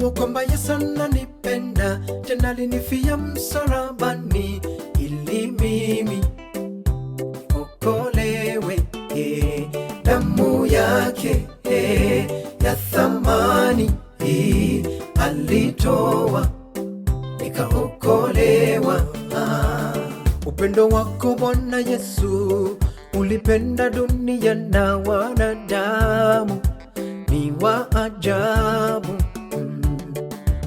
Najua kwamba Yesu ananipenda, tena alinifia msalabani ili mimi niokolewe. Damu yake ya thamani alitoa nikaokolewa. Upendo wako Bwana Yesu ulipenda dunia na wanadamu, ni wa ajabu.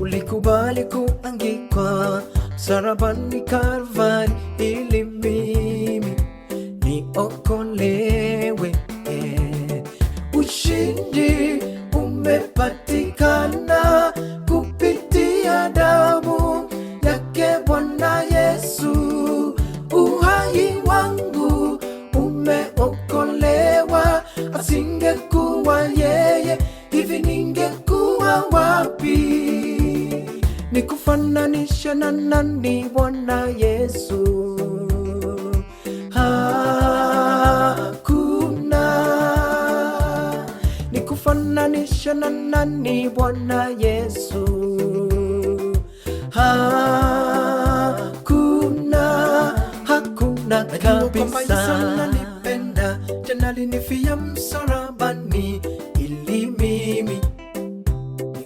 Ulikubali kuangikwa msalabani Kalvari ili mimi niokolewe. Ushindi umepatikana kupitia damu yake Bwana Yesu. Uhai wangu umeokolewa, asingekuwa yeye hivi ningekuwa wapi? Nikufananisha na nani Bwana Yesu? Hakuna. Nikufananisha na nani Bwana Yesu? Hakuna kabisa. Ananipenda, tena alinifia msalabani ili mimi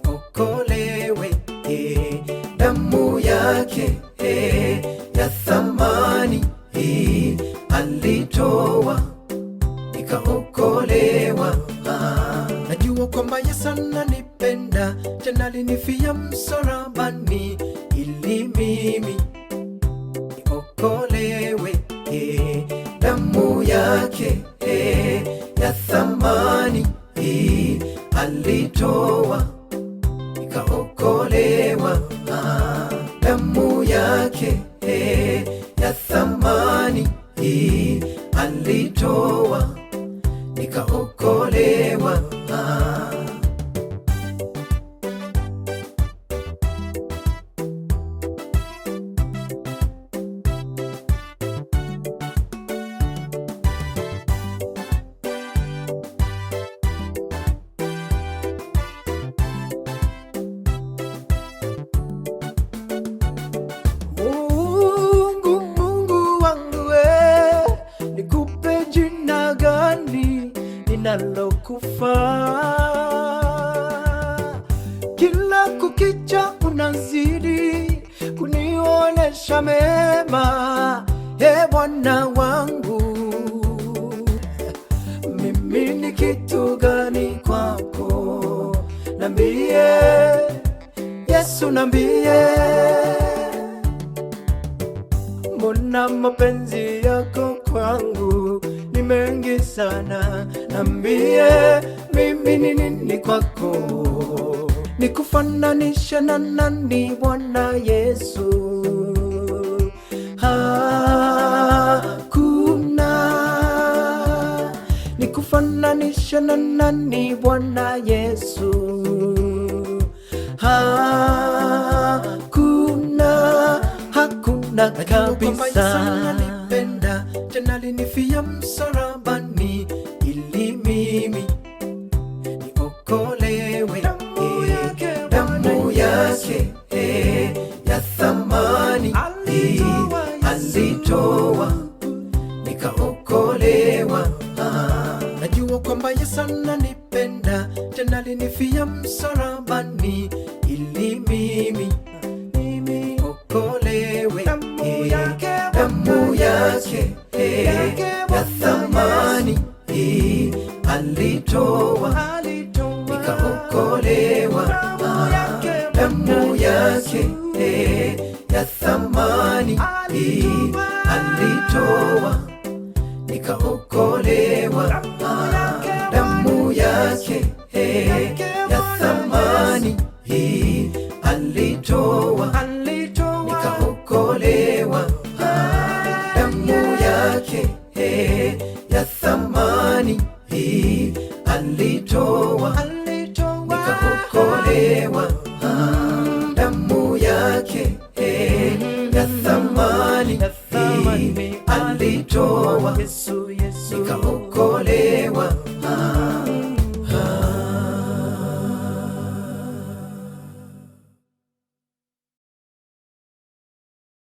niokolewe. Damu yake ya thamani alitoa nikaokolewa. Najua kwamba Yesu ananipenda, tena alinifia msalabani ili mimi niokolewe. Damu yake ya thamani alitoa nikaokolewa. Damu yake ya thamani alitoa nikaokolewa. Ninalokufaa kila kukicha, unazidi kunionesha mema. Bwana wangu, mimi ni kitu gani kwako? Nambie Yesu, nambie, mbona mapenzi yako kwangu ni mengi sana? Nambie mimi ni nini kwako? Nikufananisha na nani Bwana Yesu? Hakuna. Nikufananisha na nani Bwana Yesu? Hakuna kabisa. Tena alinifia msalabani ili mimi niokolewe. Damu yake ya thamani alitoa nikaokolewa. Najua kwamba Yesu ananipenda, tena alinifia msalabani ili mimi niokolewe. Damu yake ya thamani alitoa nikaokolewa. Damu yake ya thamani alitoa nikaokolewa. Damu yake ya thamani alitoa nikaokolewa. Damu yake ya thamani alitoa nikaokolewa. Damu yake ya thamani alitoa nikaokolewa.